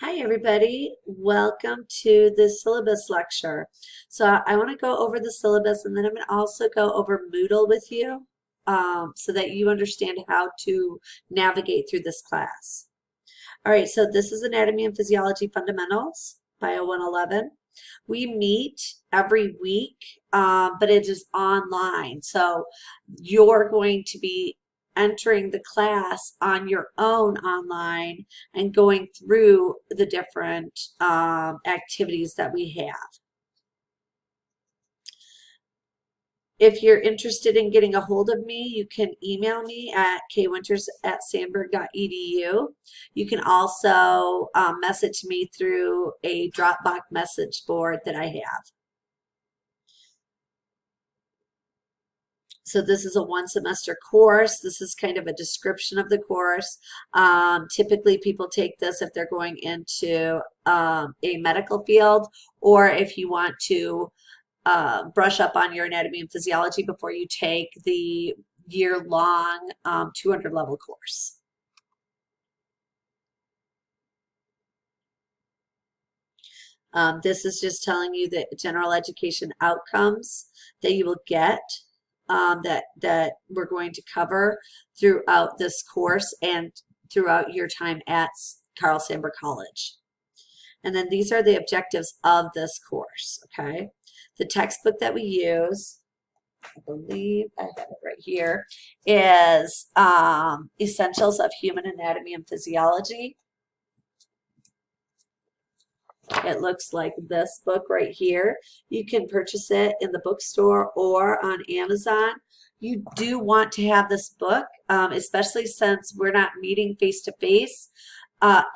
Hi, everybody. Welcome to the syllabus lecture. So I want to go over the syllabus, and then I'm going to also go over Moodle with you so that you understand how to navigate through this class. All right, so this is Anatomy and Physiology Fundamentals, Bio 111. We meet every week, but it is online. So you're going to be entering the class on your own online and going through the different activities that we have. If you're interested in getting a hold of me, you can email me at kwinters@sandberg.edu. You can also message me through a Dropbox message board that I have. So this is a one semester course. This is kind of a description of the course. Typically people take this if they're going into a medical field, or if you want to brush up on your anatomy and physiology before you take the year-long 200 level course. This is just telling you the general education outcomes that you will get that we're going to cover throughout this course and throughout your time at Carl Sandburg College. And then these are the objectives of this course, okay? The textbook that we use, I believe I have it right here, is Essentials of Human Anatomy and Physiology. It looks like this book right here. You can purchase it in the bookstore or on Amazon. You do want to have this book, especially since we're not meeting face-to-face.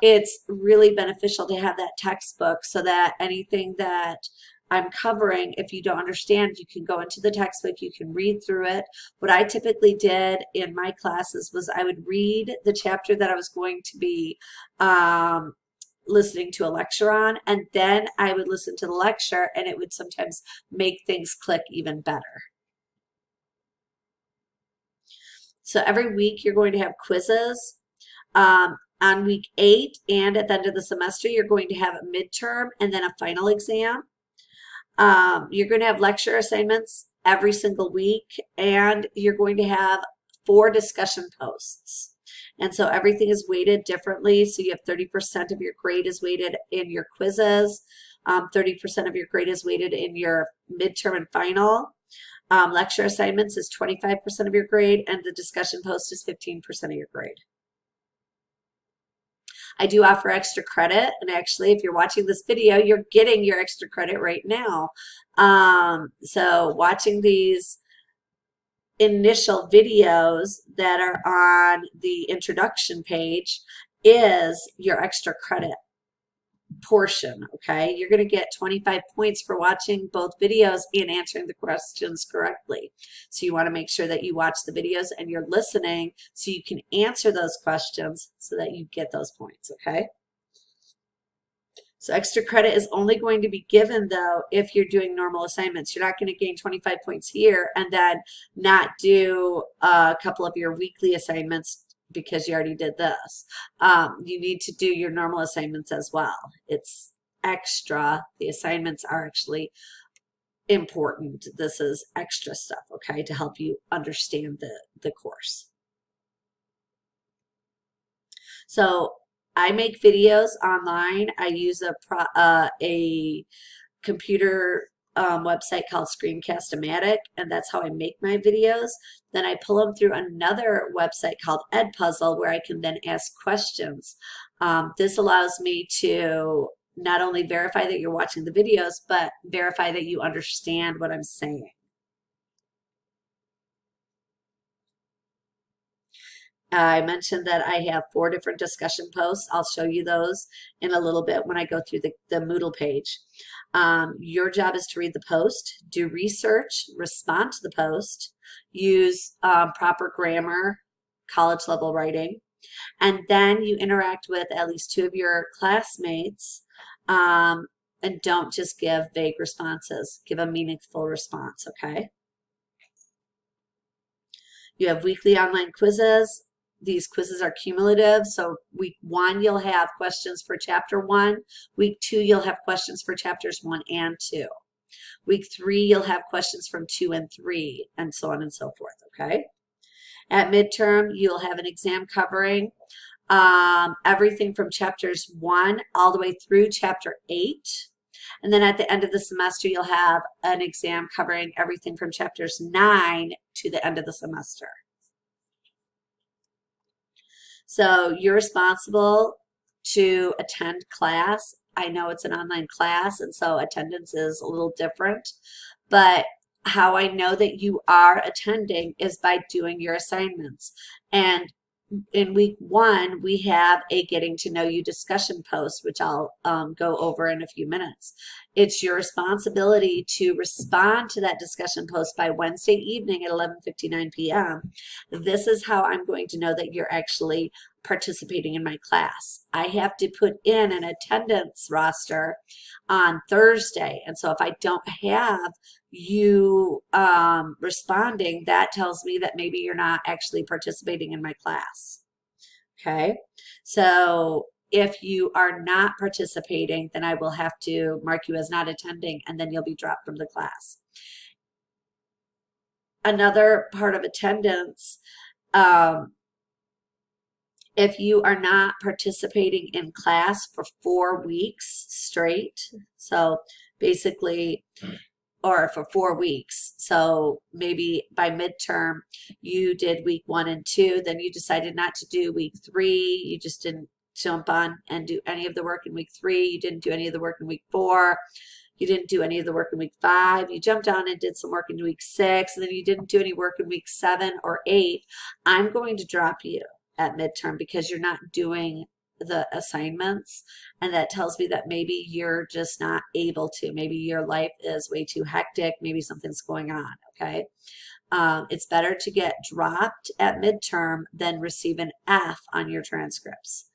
It's really beneficial to have that textbook so that anything that I'm covering, if you don't understand, you can go into the textbook, you can read through it. What I typically did in my classes was I would read the chapter that I was going to be listening to a lecture on, and then I would listen to the lecture, and it would sometimes make things click even better. So every week you're going to have quizzes. On week 8 and at the end of the semester, you're going to have a midterm and then a final exam. You're going to have lecture assignments every single week, and you're going to have 4 discussion posts. And so everything is weighted differently. So you have 30% of your grade is weighted in your quizzes, 30% of your grade is weighted in your midterm and final. Lecture assignments is 25% of your grade, and the discussion post is 15% of your grade. I do offer extra credit, and actually if you're watching this video, you're getting your extra credit right now. So watching these initial videos that are on the introduction page is your extra credit portion, okay? You're going to get 25 points for watching both videos and answering the questions correctly. So you want to make sure that you watch the videos and you're listening so you can answer those questions so that you get those points, okay? So extra credit is only going to be given, though, if you're doing normal assignments. You're not going to gain 25 points here and then not do a couple of your weekly assignments because you already did this. You need to do your normal assignments as well. It's extra. The assignments are actually important. This is extra stuff, okay, to help you understand the course. So I make videos online. I use a computer website called Screencast-O-Matic, and that's how I make my videos. Then I pull them through another website called Edpuzzle, where I can then ask questions. This allows me to not only verify that you're watching the videos, but verify that you understand what I'm saying. I mentioned that I have 4 different discussion posts. I'll show you those in a little bit when I go through the Moodle page. Your job is to read the post, do research, respond to the post, use proper grammar, college level writing, and then you interact with at least 2 of your classmates, and don't just give vague responses. Give a meaningful response, okay? You have weekly online quizzes. these quizzes are cumulative. So week 1, you'll have questions for chapter 1. Week 2, you'll have questions for chapters 1 and 2. Week 3, you'll have questions from 2 and 3, and so on and so forth, okay? At midterm, you'll have an exam covering everything from chapters 1 all the way through chapter 8. And then at the end of the semester, you'll have an exam covering everything from chapters 9 to the end of the semester. So you're responsible to attend class. I know it's an online class, and so attendance is a little different, but how I know that you are attending is by doing your assignments. And in week 1, we have a getting to know you discussion post, which I'll go over in a few minutes. It's your responsibility to respond to that discussion post by Wednesday evening at 11:59 p.m. This is how I'm going to know that you're actually participating in my class. I have to put in an attendance roster on Thursday. And so if I don't have you responding, that tells me that maybe you're not actually participating in my class. Okay, so if you are not participating, then I will have to mark you as not attending, and then you'll be dropped from the class. Another part of attendance, if you are not participating in class for 4 weeks straight, so basically, or for 4 weeks. So maybe by midterm, you did week 1 and 2, then you decided not to do week 3. You just didn't jump on and do any of the work in week 3. You didn't do any of the work in week 4. You didn't do any of the work in week 5. You jumped on and did some work in week 6, and then you didn't do any work in week 7 or 8. I'm going to drop you at midterm because you're not doing the assignments, and that tells me that maybe you're just not able to. Maybe your life is way too hectic. Maybe something's going on, okay? It's better to get dropped at midterm than receive an F on your transcripts.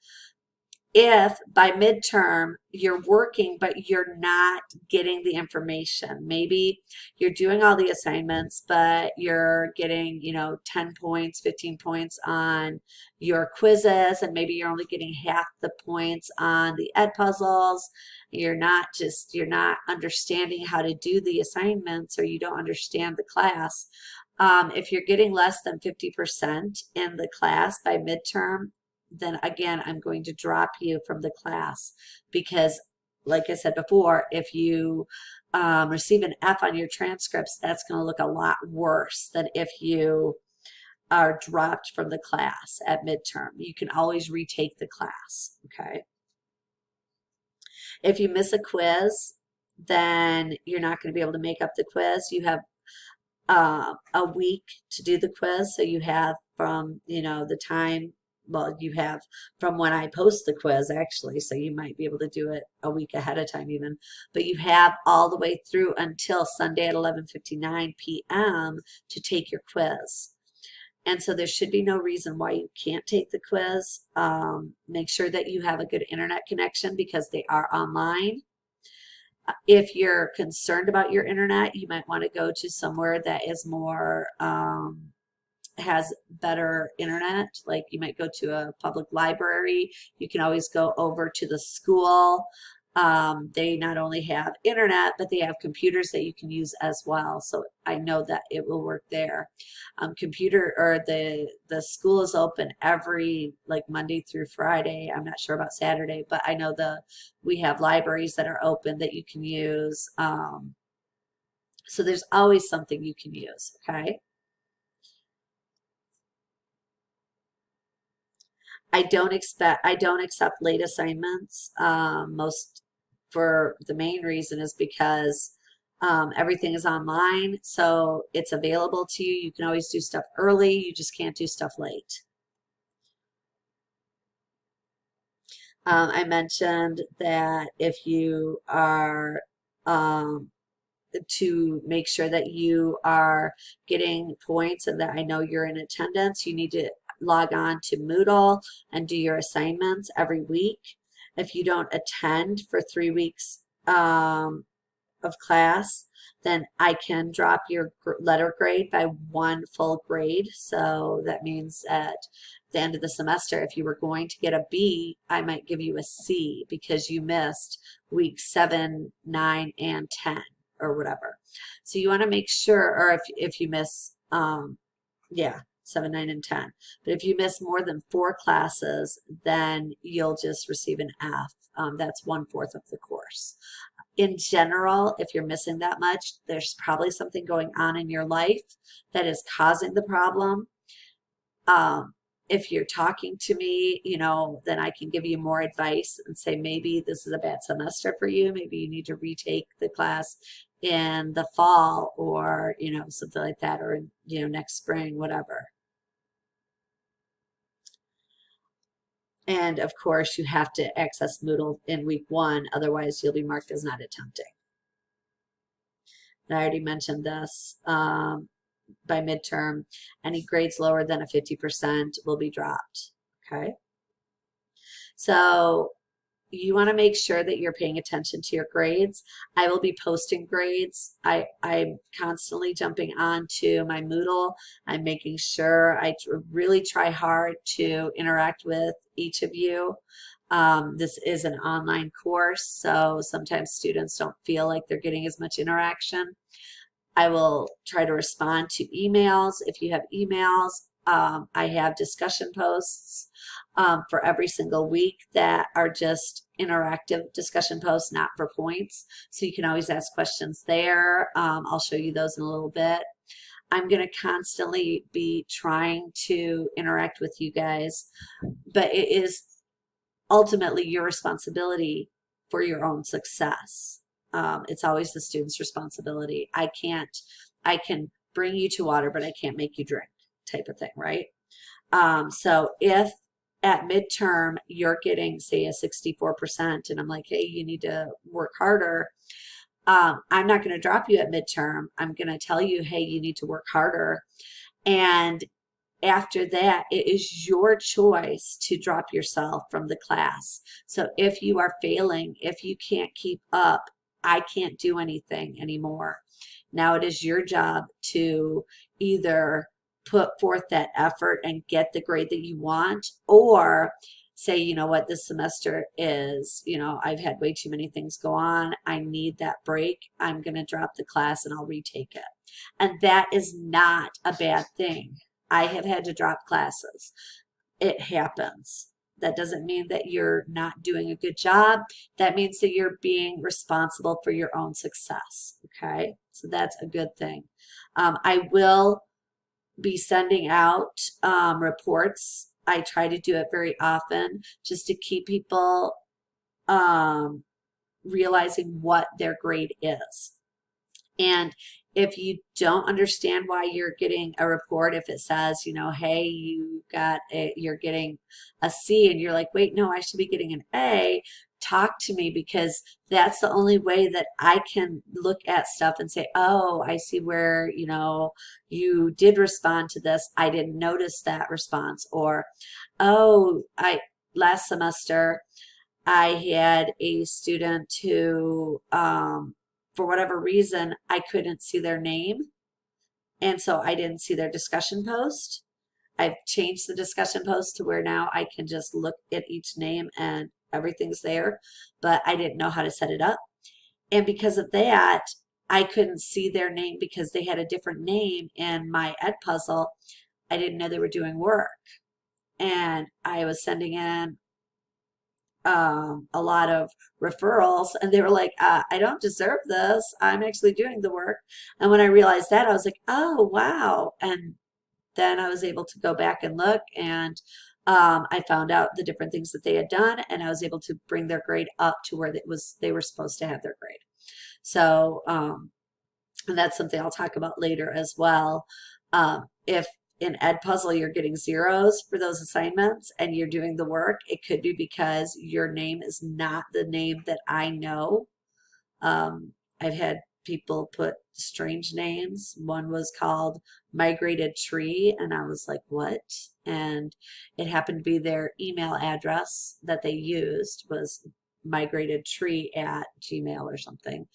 If by midterm you're working but you're not getting the information, maybe you're doing all the assignments but you're getting 10 points, 15 points on your quizzes, and maybe you're only getting half the points on the ed puzzles. You're not understanding how to do the assignments, or you don't understand the class. If you're getting less than 50% in the class by midterm, then again, I'm going to drop you from the class, because like I said before, if you receive an F on your transcripts, that's going to look a lot worse than if you are dropped from the class at midterm. You can always retake the class, okay? If you miss a quiz, then you're not going to be able to make up the quiz. You have a week to do the quiz, so you have from the time, well, you have from when I post the quiz, actually, so you might be able to do it a week ahead of time even, but you have all the way through until Sunday at 11:59 p.m. to take your quiz. And so there should be no reason why you can't take the quiz. Make sure that you have a good internet connection, because they are online. If you're concerned about your internet, you might want to go to somewhere that is more has better internet. Like you might go to a public library. You can always go over to the school. They not only have internet, but they have computers that you can use as well. So I know that it will work there. The school is open every Monday through Friday. I'm not sure about Saturday, but I know we have libraries that are open that you can use. So there's always something you can use, okay? I don't accept late assignments. For the main reason is because everything is online, so it's available to you. You can always do stuff early. You just can't do stuff late. I mentioned that if you are to make sure that you are getting points and that I know you're in attendance, you need to log on to Moodle and do your assignments every week. If you don't attend for 3 weeks of class, then I can drop your letter grade by 1 full grade. So that means at the end of the semester, if you were going to get a B, I might give you a C because you missed weeks 7, 9, and 10 or whatever. So you want to make sure, or if you miss, yeah, 7, 9, and 10. But if you miss more than 4 classes, then you'll just receive an F. That's 1/4 of the course. In general, if you're missing that much, there's probably something going on in your life that is causing the problem. If you're talking to me, then I can give you more advice and say maybe this is a bad semester for you. Maybe you need to retake the class in the fall or, something like that, or, next spring, whatever. And of course, you have to access Moodle in week 1, otherwise you'll be marked as not attempting. And I already mentioned this. By midterm, any grades lower than a 50% will be dropped. Okay. So you want to make sure that you're paying attention to your grades. I will be posting grades. I'm constantly jumping on to my Moodle. I'm making sure I really try hard to interact with each of you. This is an online course, so sometimes students don't feel like they're getting as much interaction. I will try to respond to emails. If you have emails, I have discussion posts for every single week that are just interactive discussion posts, not for points. So you can always ask questions there. I'll show you those in a little bit. I'm going to constantly be trying to interact with you guys, but it is ultimately your responsibility for your own success. It's always the student's responsibility. I can bring you to water, but I can't make you drink, type of thing, right? So if at midterm you're getting, say, a 64%, and I'm like, hey, you need to work harder, I'm not going to drop you at midterm. I'm going to tell you, hey, you need to work harder. And after that, it is your choice to drop yourself from the class. So if you are failing, if you can't keep up, I can't do anything anymore. Now it is your job to either put forth that effort and get the grade that you want, or say, you know what, this semester is, I've had way too many things go on. I need that break. I'm going to drop the class and I'll retake it. And that is not a bad thing. I have had to drop classes. It happens. That doesn't mean that you're not doing a good job. That means that you're being responsible for your own success. Okay, so that's a good thing. I will be sending out reports. I try to do it very often just to keep people realizing what their grade is. And if you don't understand why you're getting a report, if it says, hey, you're getting a C, and you're like, wait, no, I should be getting an A, talk to me, because that's the only way that I can look at stuff and say, oh, I see where, you did respond to this. I didn't notice that response. Or, oh, last semester I had a student who, for whatever reason, I couldn't see their name, and so I didn't see their discussion post. I've changed the discussion post to where now I can just look at each name and everything's there, but I didn't know how to set it up. And because of that, I couldn't see their name because they had a different name in my Edpuzzle. I didn't know they were doing work. And I was sending in a lot of referrals, and they were like, I don't deserve this. I'm actually doing the work. And when I realized that, I was like, oh, wow. And then I was able to go back and look, and I found out the different things that they had done, and I was able to bring their grade up to where they were supposed to have their grade. So and that's something I'll talk about later as well. If in Edpuzzle you're getting zeros for those assignments and you're doing the work, it could be because your name is not the name that I know. I've had people put strange names. One was called Migrated Tree, and I was like, what? And it happened to be their email address that they used was migratedtree@gmail or something.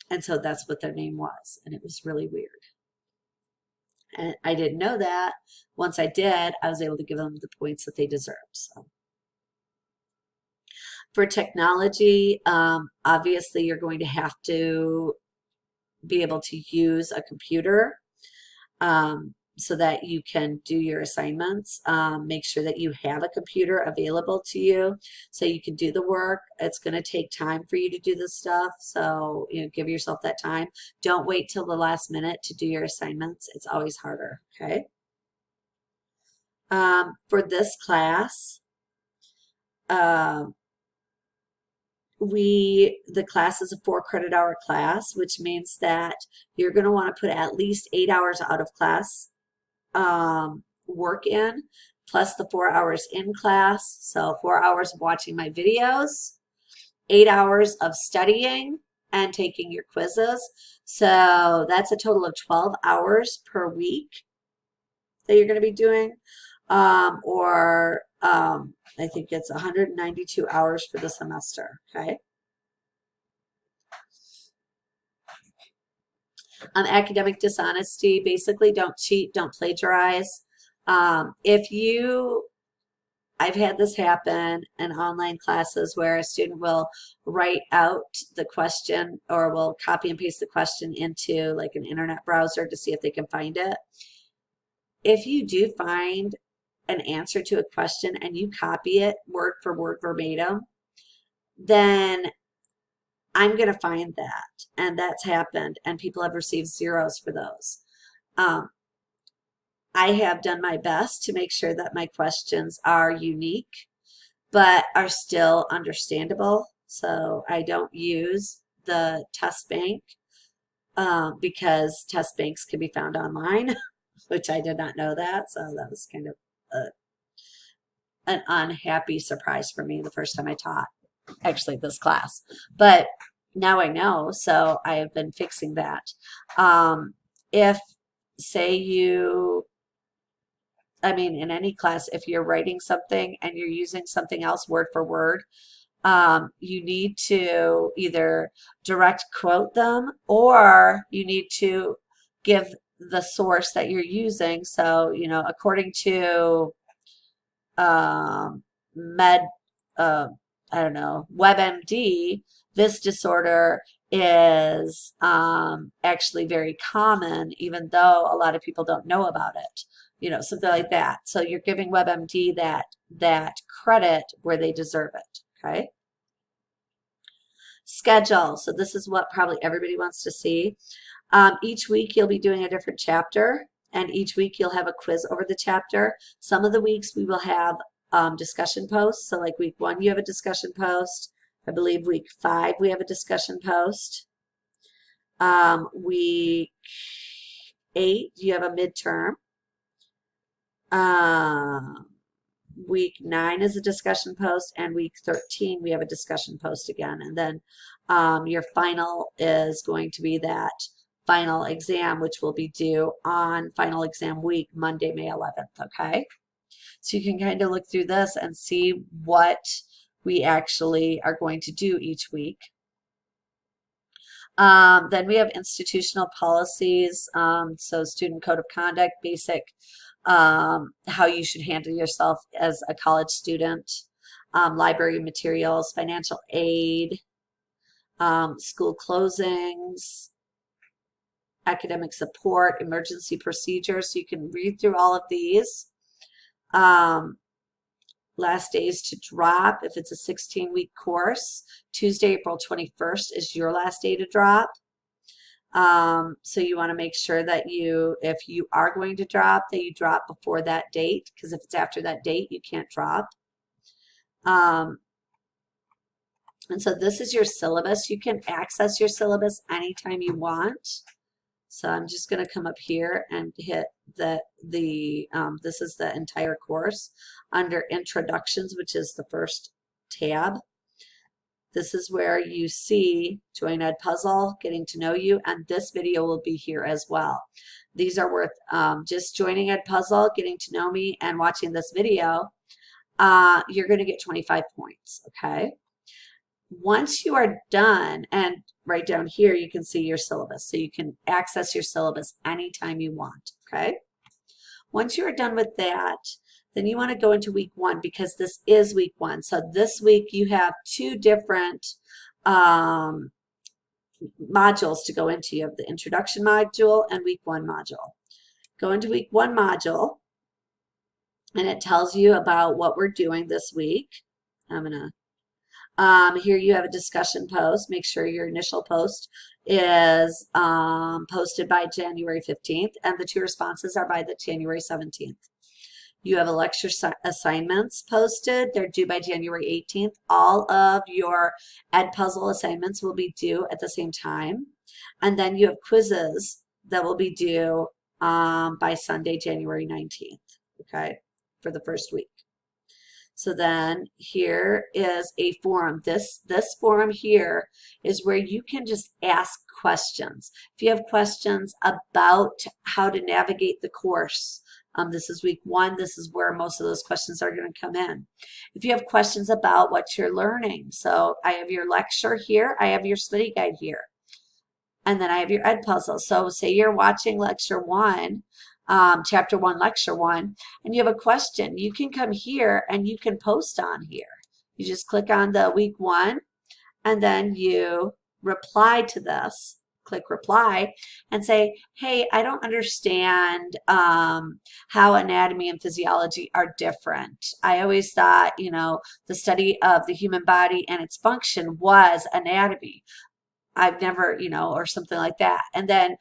And so that's what their name was. And it was really weird. And I didn't know that. Once I did, I was able to give them the points that they deserved. So for technology, obviously you're going to have to be able to use a computer so that you can do your assignments. Make sure that you have a computer available to you so you can do the work. It's going to take time for you to do this stuff, so give yourself that time. Don't wait till the last minute to do your assignments. It's always harder, okay? For this class, the class is a 4-credit-hour class, which means that you're going to want to put at least 8 hours out of class work in, plus the 4 hours in class. So 4 hours of watching my videos, 8 hours of studying and taking your quizzes. So that's a total of 12 hours per week that you're going to be doing, I think it's 192 hours for the semester, okay? Academic dishonesty, basically don't cheat, don't plagiarize. I've had this happen in online classes where a student will write out the question or will copy and paste the question into like an internet browser to see if they can find it. If you do find an answer to a question and you copy it word for word verbatim, then I'm going to find that. And that's happened, and people have received zeros for those. I have done my best to make sure that my questions are unique, but are still understandable. So I don't use the test bank because test banks can be found online, which I did not know that. So that was kind of an unhappy surprise for me the first time I taught actually this class. But now I know, so I have been fixing that. If, say in any class, if you're writing something and you're using something else word for word, you need to either direct quote them or you need to give the source that you're using. So, according to WebMD, this disorder is actually very common, even though a lot of people don't know about it. Something like that. So you're giving WebMD that credit where they deserve it, okay? Schedule. So this is what probably everybody wants to see. Each week you'll be doing a different chapter, and each week you'll have a quiz over the chapter. Some of the weeks we will have discussion posts. So like week 1, you have a discussion post. I believe week 5, we have a discussion post. Week 8, you have a midterm. Week 9 is a discussion post, and week 13 we have a discussion post again. And then your final is going to be that final exam, which will be due on final exam week, Monday, May 11th, okay? So you can kind of look through this and see what we actually are going to do each week. Then we have institutional policies, so student code of conduct, basic how you should handle yourself as a college student, library materials, financial aid, school closings, academic support, emergency procedures. So you can read through all of these. Last days to drop, if it's a 16-week course, Tuesday, April 21st is your last day to drop. So you want to make sure that if you are going to drop, that you drop before that date, because if it's after that date, you can't drop. And so this is your syllabus. You can access your syllabus anytime you want. So I'm just going to come up here and hit this is the entire course under introductions, which is the first tab. This is where you see Join Ed Puzzle, Getting to Know You, and this video will be here as well. These are worth just joining Ed Puzzle, getting to know me, and watching this video. You're going to get 25 points, okay? once you are done, and right down here you can see your syllabus, so you can access your syllabus anytime you want, okay? Once you are done with that, then you want to go into week 1 because this is week 1. So this week you have 2 different modules to go into. You have the introduction module and week 1 module. Go into week 1 module, and it tells you about what we're doing this week. I'm gonna here you have a discussion post. Make sure your initial post is posted by January 15th, and the 2 responses are by the January 17th. You have a lecture assignments posted. They're due by January 18th. All of your Edpuzzle assignments will be due at the same time. And then you have quizzes that will be due by Sunday, January 19th, okay, for the first week. So then here is a forum. This forum here is where you can just ask questions. If you have questions about how to navigate the course, this is week 1. This is where most of those questions are going to come in. If you have questions about what you're learning, so I have your lecture here, I have your study guide here, and then I have your Edpuzzle. So say you're watching lecture 1, chapter 1, lecture 1, and you have a question, you can come here and you can post on here. You just click on the week 1, and then you reply to this. Click reply and say, hey, I don't understand how anatomy and physiology are different. I always thought, you know, the study of the human body and its function was anatomy. I've never, you know, or something like that. And then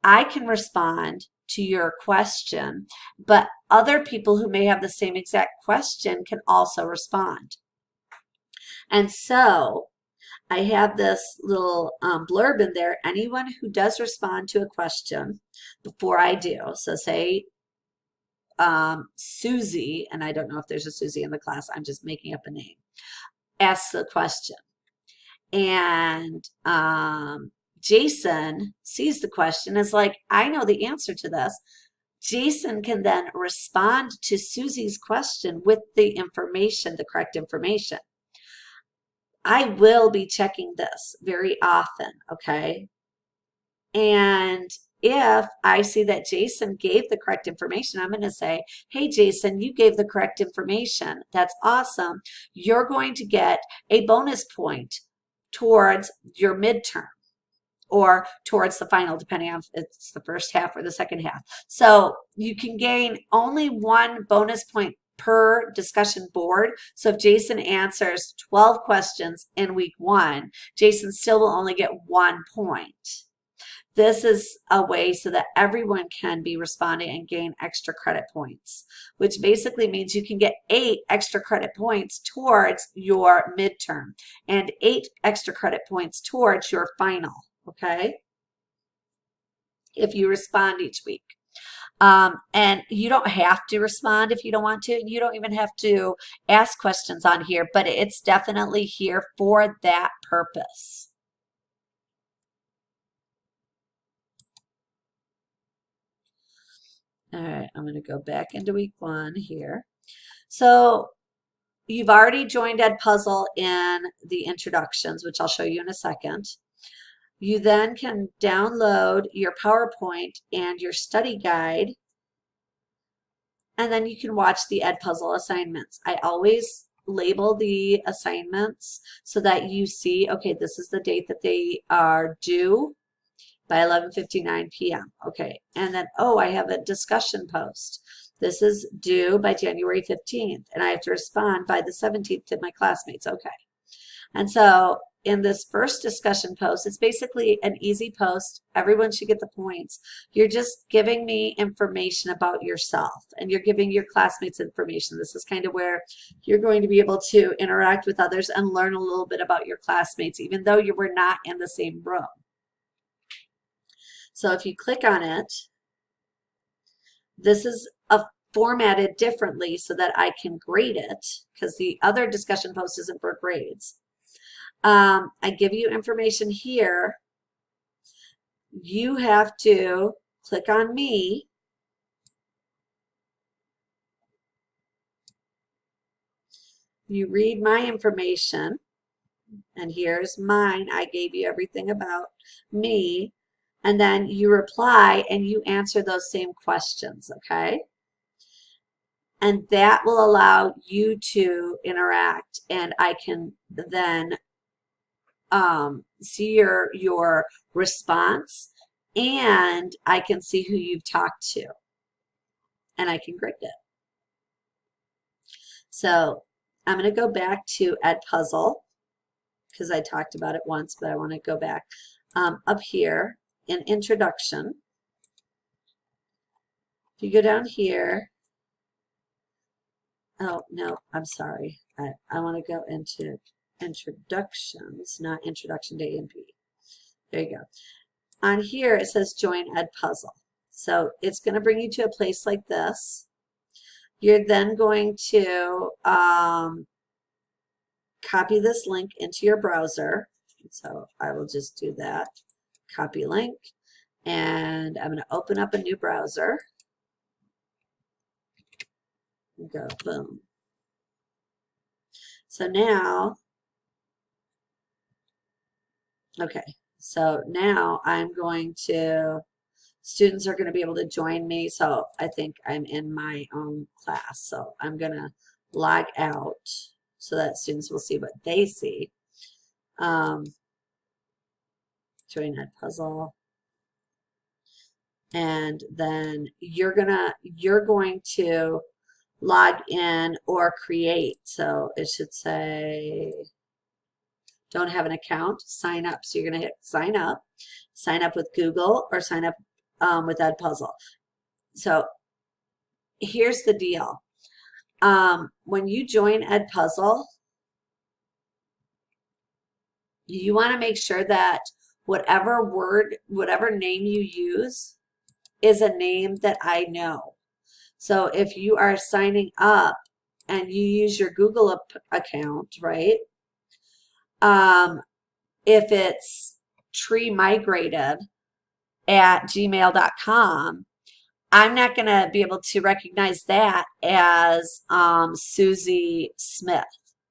I can respond to your question, but other people who may have the same exact question can also respond. And so I have this little blurb in there. Anyone who does respond to a question before I do, so say Susie, and I don't know if there's a Susie in the class, I'm just making up a name, asks the question. And Jason sees the question, is like, I know the answer to this. Jason can then respond to Susie's question with the information, the correct information. I will be checking this very often, okay? And if I see that Jason gave the correct information, I'm going to say, hey, Jason, you gave the correct information. That's awesome. You're going to get a bonus point towards your midterm or towards the final, depending on if it's the first half or the second half. So you can gain only 1 bonus point per discussion board. So if Jason answers 12 questions in week 1, Jason still will only get 1 point. This is a way so that everyone can be responding and gain extra credit points, which basically means you can get 8 extra credit points towards your midterm and 8 extra credit points towards your final, okay? If you respond each week. And you don't have to respond if you don't want to. You don't even have to ask questions on here, but it's definitely here for that purpose. All right, I'm going to go back into week 1 here. So you've already joined Edpuzzle in the introductions, which I'll show you in a second. You then can download your PowerPoint and your study guide, and then you can watch the Edpuzzle assignments. I always label the assignments so that you see, okay, this is the date that they are due by 11:59 p.m. Okay, and then, oh, I have a discussion post. This is due by January 15th, and I have to respond by the 17th to my classmates. Okay, and so in this first discussion post, it's basically an easy post. Everyone should get the points. You're just giving me information about yourself, and you're giving your classmates information. This is kind of where you're going to be able to interact with others and learn a little bit about your classmates, even though you were not in the same room. So if you click on it, this is formatted differently so that I can grade it, because the other discussion post isn't for grades. I give you information here. You have to click on me. You read my information. and here's mine. I gave you everything about me. And then you reply and you answer those same questions, okay? And that will allow you to interact, and I can then see your response, and I can see who you've talked to, and I can grade it. So I'm going to go back to Edpuzzle because I talked about it once, but I want to go back up here in Introduction. If you go down here, oh, no, I'm sorry. I want to go into Introductions, not Introduction to EMP. There you go. On here, it says Join Edpuzzle. So it's going to bring you to a place like this. You're then going to copy this link into your browser. So I will just do that. Copy link. And I'm going to open up a new browser. And go boom. So now, okay, so now I'm going to, students are going to be able to join me. So I think I'm in my own class. So I'm going to log out so that students will see what they see. Join Edpuzzle. And then you're going to log in or create. So it should say, don't have an account, sign up. So you're going to hit sign up with Google or sign up with Edpuzzle. So here's the deal. When you join Edpuzzle, you want to make sure that whatever name you use is a name that I know. So if you are signing up and you use your Google account, right? If it's treemigrated@gmail.com, I'm not going to be able to recognize that as Susie Smith,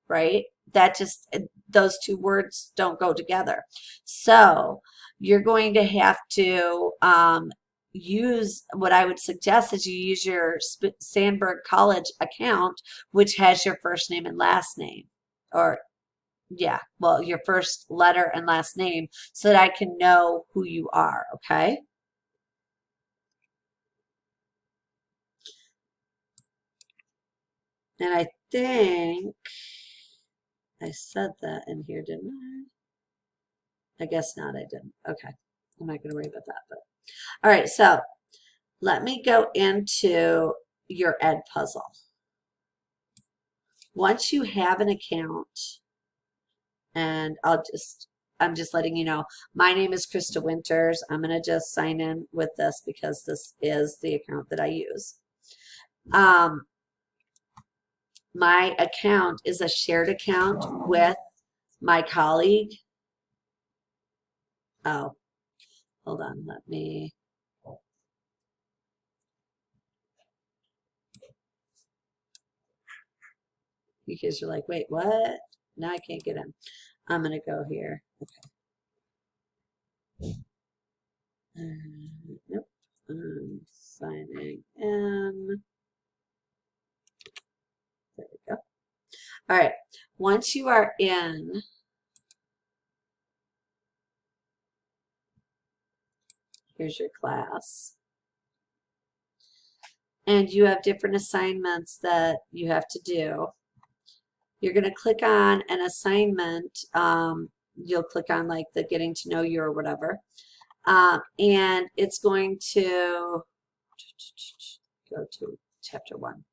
right? That just, those two words don't go together. So you're going to have to use, what I would suggest is you use your Sandberg College account, which has your first name and last name, or yeah, well, your first letter and last name, so that I can know who you are, okay? And I think I said that in here, didn't I? I guess not, I didn't. Okay, I'm not going to worry about that. But all right, so let me go into your Edpuzzle. Once you have an account, and I'm just letting you know, my name is Krista Winters. I'm going to just sign in with this because this is the account that I use. My account is a shared account with my colleague. Oh, hold on, let me. Because you're like, wait, what? Now I can't get in. I'm going to go here. Okay. Nope. I'm signing in. There we go. All right. Once you are in, here's your class. And you have different assignments that you have to do. You're going to click on an assignment. You'll click on like the getting to know you or whatever. And it's going to go to chapter 1.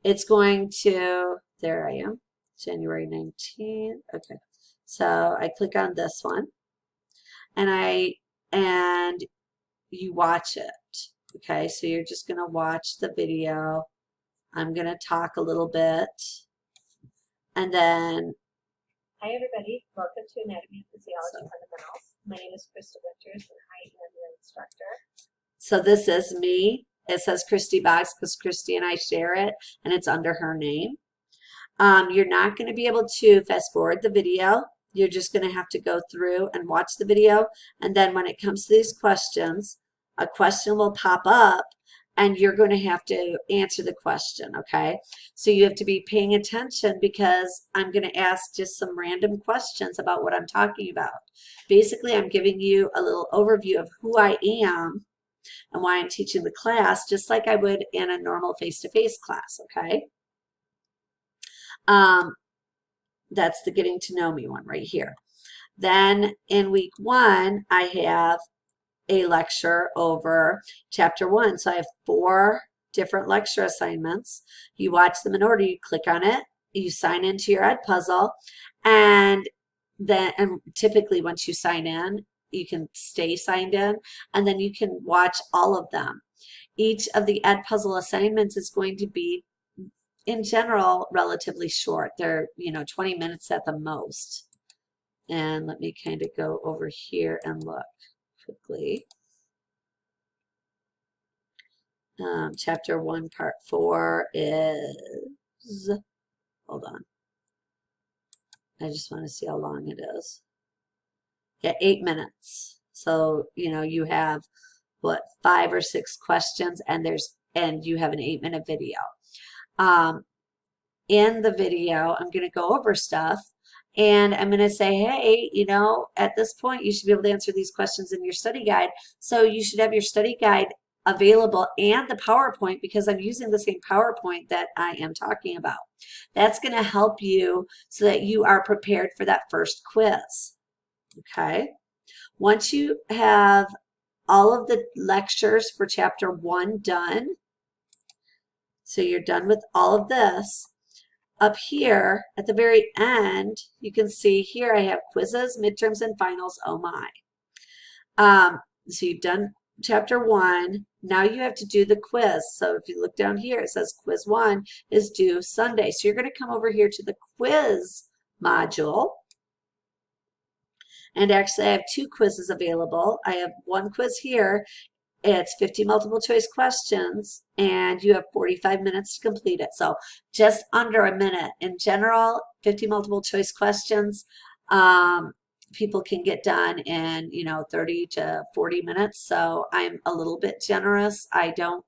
It's going to, there I am, January 19th. Okay. So I click on this one and you watch it. Okay. So you're just going to watch the video. I'm going to talk a little bit. And then, hi everybody, welcome to Anatomy and Physiology Fundamentals. My name is Krista Winters and I am your instructor. So this is me. It says Christy Boggs because Christy and I share it, and it's under her name. You're not going to be able to fast forward the video. You're just going to have to go through and watch the video. And then when it comes to these questions, a question will pop up and you're going to have to answer the question, okay? So you have to be paying attention because I'm going to ask just some random questions about what I'm talking about. Basically, I'm giving you a little overview of who I am and why I'm teaching the class, just like I would in a normal face-to-face class, okay? That's the getting to know me one right here. Then in week 1, I have a lecture over chapter 1. So I have 4 different lecture assignments. You watch them in order. You click on it. You sign into your Edpuzzle. And typically once you sign in, you can stay signed in. And then you can watch all of them. Each of the Edpuzzle assignments is going to be, in general, relatively short. They're, 20 minutes at the most. And let me kind of go over here and look quickly. Chapter 1, part 4 is, hold on. I just want to see how long it is. Yeah, 8 minutes. So, you have, 5 or 6 questions and you have an 8-minute video. In the video, I'm going to go over stuff and I'm going to say, hey, at this point, you should be able to answer these questions in your study guide. So you should have your study guide available and the PowerPoint because I'm using the same PowerPoint that I am talking about. That's going to help you so that you are prepared for that first quiz. Okay. Once you have all of the lectures for chapter 1 done, so you're done with all of this, up here at the very end, you can see here I have quizzes, midterms, and finals. Oh my. So you've done chapter 1. Now you have to do the quiz. So if you look down here, it says quiz 1 is due Sunday. So you're going to come over here to the quiz module. And actually, I have 2 quizzes available. I have one quiz here. It's 50 multiple choice questions, and you have 45 minutes to complete it. So just under a minute. In general, 50 multiple choice questions, people can get done in, 30 to 40 minutes. So I'm a little bit generous. I don't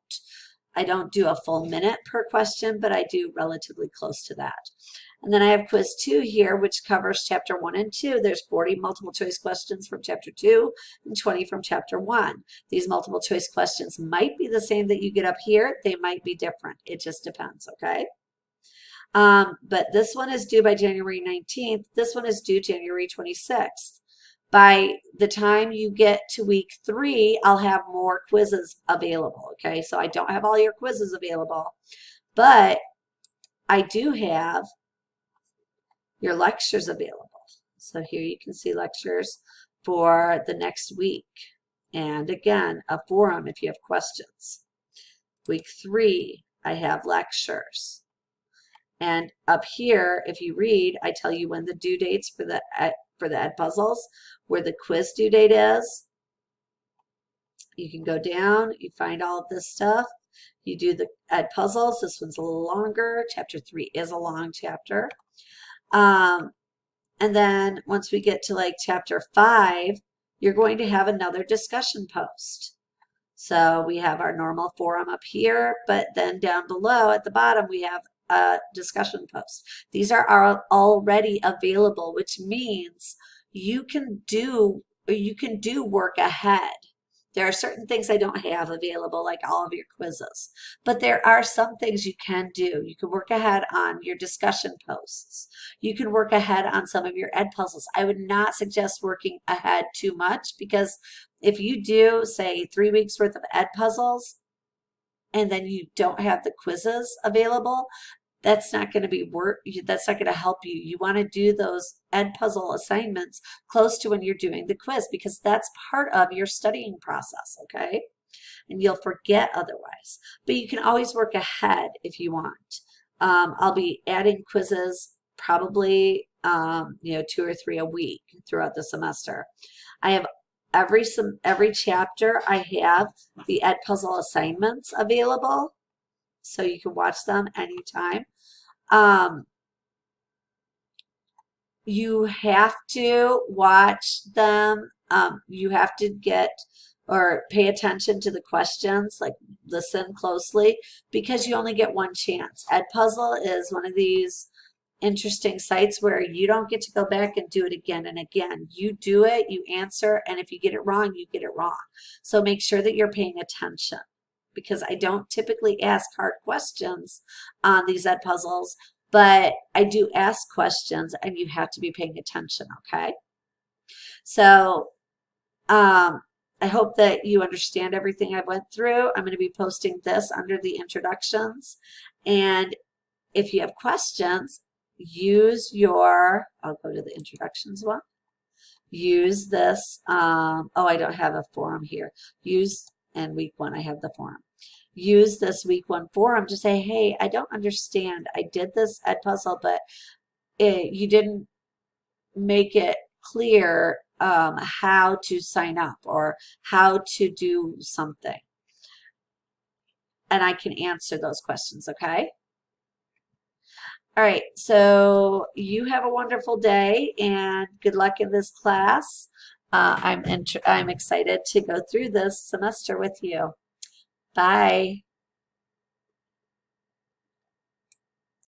do a full minute per question, but I do relatively close to that. And then I have quiz 2 here, which covers chapter 1 and 2. There's 40 multiple choice questions from chapter 2 and 20 from chapter 1. These multiple choice questions might be the same that you get up here. They might be different. It just depends, okay? But this one is due by January 19th. This one is due January 26th. By the time you get to week 3, I'll have more quizzes available, okay? So I don't have all your quizzes available, but I do have your lectures available. So here you can see lectures for the next week. And again, a forum if you have questions. Week 3, I have lectures. And up here, if you read, I tell you when the due dates for the Edpuzzles, where the quiz due date is. You can go down, you find all of this stuff. You do the Edpuzzles. This one's a little longer. Chapter 3 is a long chapter. And then once we get to like chapter 5, you're going to have another discussion post. So we have our normal forum up here, but then down below at the bottom, we have a discussion post. These are already available, which means you can do work ahead. There are certain things I don't have available, like all of your quizzes, but there are some things you can do. You can work ahead on your discussion posts. You can work ahead on some of your Edpuzzles. I would not suggest working ahead too much because if you do, say, 3 weeks worth of Edpuzzles and then you don't have the quizzes available, that's not going to be that's not going to help you. You want to do those Edpuzzle assignments close to when you're doing the quiz because that's part of your studying process, okay? And you'll forget otherwise. But you can always work ahead if you want. I'll be adding quizzes probably 2 or 3 a week throughout the semester. I have every chapter I have the Edpuzzle assignments available. So you can watch them anytime. you have to watch them. You have to get or pay attention to the questions, like listen closely, because you only get one chance. Edpuzzle is one of these interesting sites where you don't get to go back and do it again and again. You do it, you answer, and if you get it wrong, you get it wrong. So make sure that you're paying attention, because I don't typically ask hard questions on these Edpuzzles, but I do ask questions and you have to be paying attention, okay? So I hope that you understand everything I went through. I'm going to be posting this under the introductions. And if you have questions, use your, I'll go to the introductions one. Use this, oh, I don't have a forum here. And week one, I have the forum. Use this week one forum to say, hey, I don't understand. I did this Edpuzzle, but you didn't make it clear how to sign up or how to do something. And I can answer those questions, okay? All right, so you have a wonderful day and good luck in this class. I'm excited to go through this semester with you. Bye.